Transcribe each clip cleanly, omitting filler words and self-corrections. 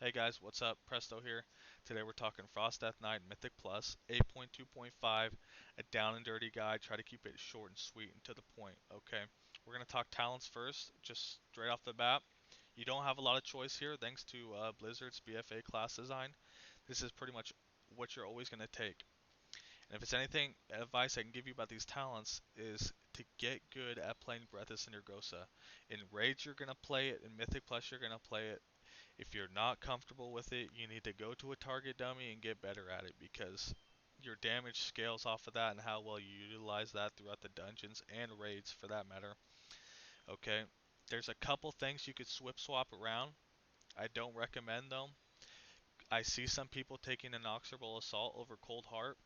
Hey guys, what's up? Presto here. Today we're talking Frost Death Knight Mythic Plus 8.2.5, a down and dirty guide. Try to keep it short and sweet and to the point, okay? We're going to talk talents first, just straight off the bat. You don't have a lot of choice here thanks to Blizzard's BFA class design. This is pretty much what you're always going to take. And if it's anything, advice I can give you about these talents is to get good at playing Breath of Cindergosa. In Raids you're going to play it, in Mythic Plus you're going to play it. If you're not comfortable with it, you need to go to a target dummy and get better at it because your damage scales off of that and how well you utilize that throughout the dungeons and raids for that matter. Okay, there's a couple things you could swap around. I don't recommend them. I see some people taking an Oxerbal Assault over Cold Heart.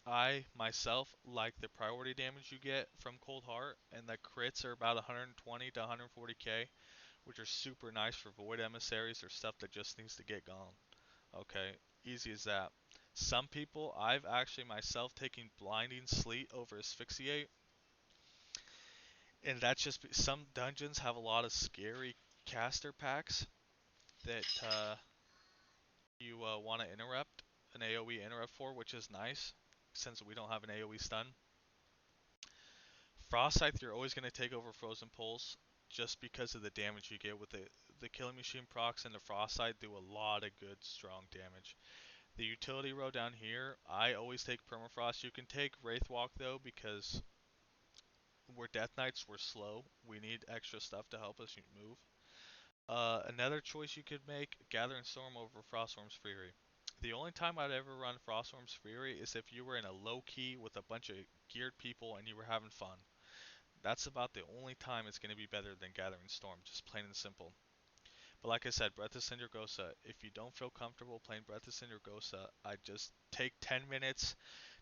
I myself like the priority damage you get from Cold Heart, and the crits are about 120 to 140k, which are super nice for Void Emissaries or stuff that just needs to get gone. Okay, easy as that. Some people, I've actually myself taken Blinding Sleet over Asphyxiate, and that's just some dungeons have a lot of scary caster packs that you want to interrupt an AoE interrupt for, which is nice since we don't have an AoE stun. Frost Scythe you're always going to take over Frozen Pulse just because of the damage you get with the Killing Machine procs, and the Frost Scythe do a lot of good strong damage. The utility row down here, I always take Permafrost. You can take Wraithwalk though because we're Death Knights, we're slow. We need extra stuff to help us move. Another choice you could make, Gathering Storm over Frostworm's Fury. The only time I'd ever run Frostworm's Fury is if you were in a low key with a bunch of geared people and you were having fun. That's about the only time it's going to be better than Gathering Storm, just plain and simple. But like I said, Breath of Cindergosa, if you don't feel comfortable playing Breath of Cindergosa, I just take 10 minutes,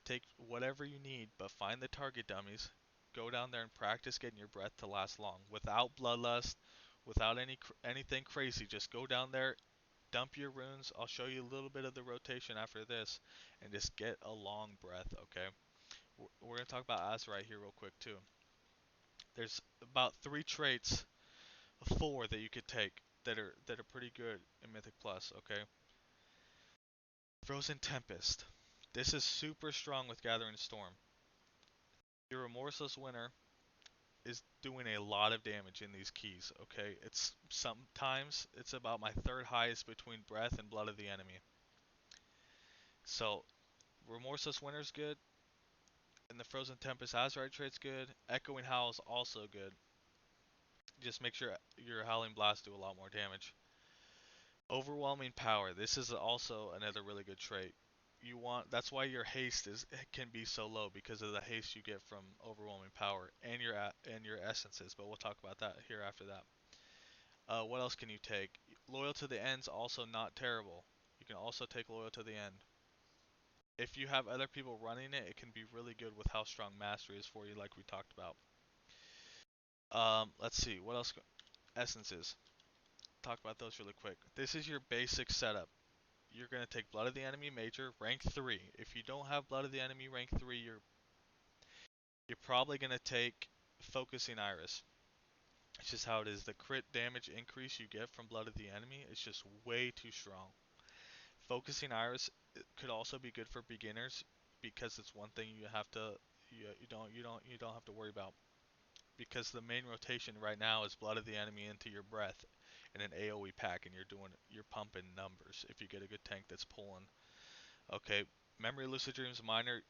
take whatever you need, but find the target dummies, go down there and practice getting your breath to last long. Without Bloodlust, without anything crazy, just go down there, dump your runes. I'll show you a little bit of the rotation after this, and just get a long breath, okay? We're going to talk about Azerite here real quick too. There's about 3 traits, 4 that you could take that are pretty good in Mythic Plus, okay? Frozen Tempest. This is super strong with Gathering Storm. Your Remorseless Winter is doing a lot of damage in these keys, okay? It's sometimes it's about my third highest between Breath and Blood of the Enemy. So Remorseless Winter's good, and the Frozen Tempest Azerite trait's good. Echoing Howl's also good. Just make sure your Howling Blast do a lot more damage. Overwhelming Power. This is also another really good trait. That's why your haste can be so low because of the haste you get from Overwhelming Power and your essences, but we'll talk about that here after that. What else can you take? Loyal to the End's also not terrible. You can also take Loyal to the End. If you have other people running it, it can be really good with how strong Mastery is for you, like we talked about. Let's see, what else? Essences. Talk about those really quick. This is your basic setup. You're going to take Blood of the Enemy Major, rank 3. If you don't have Blood of the Enemy rank 3, you're probably going to take Focusing Iris. It's just how it is. The crit damage increase you get from Blood of the Enemy is just way too strong. Focusing Iris could also be good for beginners because it's one thing you don't have to worry about, because the main rotation right now is Blood of the Enemy into your breath in an AoE pack, and you're pumping numbers if you get a good tank that's pulling. Okay, Memory Lucid Dreams Minor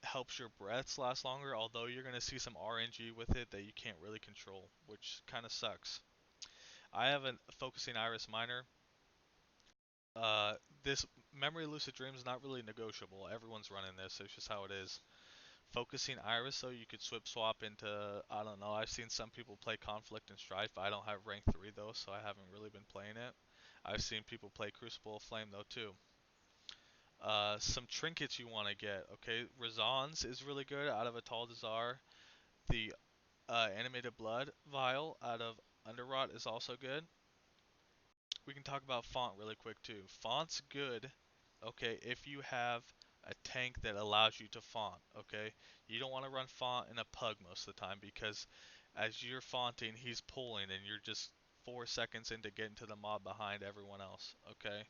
helps your breaths last longer, although you're going to see some RNG with it that you can't really control, which kind of sucks. I have a Focusing Iris Minor. Uh, this Memory Lucid Dreams is not really negotiable. Everyone's running this. It's just how it is. Focusing Iris, though, you could swap into, I don't know, I've seen some people play Conflict and Strife. I don't have rank 3 though, so I haven't really been playing it. I've seen people play Crucible of Flame though too. Some trinkets you want to get, okay? Razans is really good out of Atal Dazar. The Animated Blood Vial out of Underrot is also good. We can talk about Font really quick too. Font's good, okay, if you have a tank that allows you to font, okay? You don't want to run font in a pug most of the time because as you're fonting, he's pulling and you're just 4 seconds into getting to the mob behind everyone else. Okay.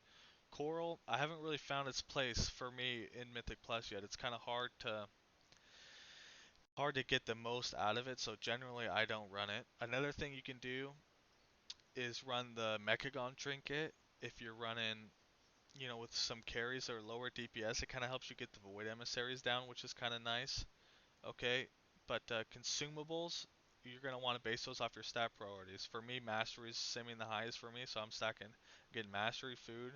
Coral, I haven't really found its place for me in Mythic Plus yet. It's kind of hard to get the most out of it, so generally I don't run it. Another thing you can do is run the Mechagon trinket if you're running, with some carries or lower DPS. It kind of helps you get the Void Emissaries down, which is kind of nice. Okay, but consumables, you're going to want to base those off your stat priorities. For me, Mastery is simming the highest for me, so I'm stacking, getting Mastery, Food,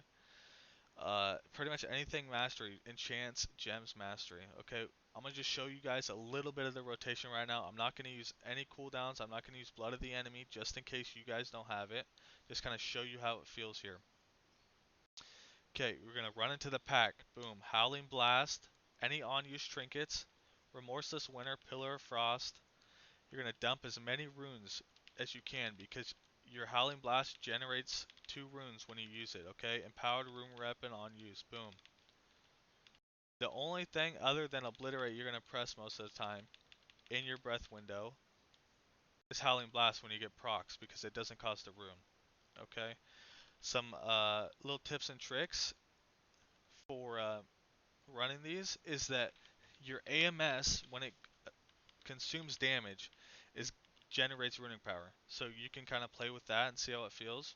pretty much anything Mastery, Enchants, Gems, Mastery. Okay, I'm going to just show you guys a little bit of the rotation right now. I'm not going to use any cooldowns. I'm not going to use Blood of the Enemy, just in case you guys don't have it. Just kind of show you how it feels here. Okay, we're going to run into the pack. Boom. Howling Blast, any on-use trinkets, Remorseless Winter, Pillar of Frost. You're going to dump as many runes as you can because your Howling Blast generates 2 runes when you use it, okay? Empowered Rune Weapon on use. Boom. The only thing other than Obliterate you're going to press most of the time in your breath window is Howling Blast when you get procs because it doesn't cost a rune, okay? Some little tips and tricks for running these is that your AMS, when it consumes damage, is generates runing power. So you can kind of play with that and see how it feels.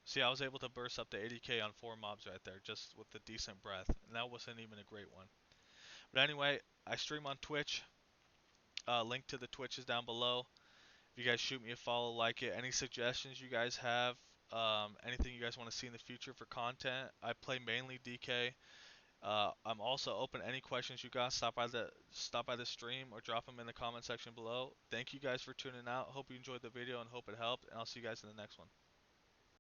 See, I was able to burst up to 80k on 4 mobs right there, just with the decent breath, and that wasn't even a great one. But anyway, I stream on Twitch. Link to the Twitch is down below. If you guys shoot me a follow, like it. Any suggestions you guys have, anything you guys want to see in the future for content. I play mainly DK. I'm also open to any questions you got. Stop by the stream or drop them in the comment section below. Thank you guys for tuning out. Hope you enjoyed the video and hope it helped. And I'll see you guys in the next one.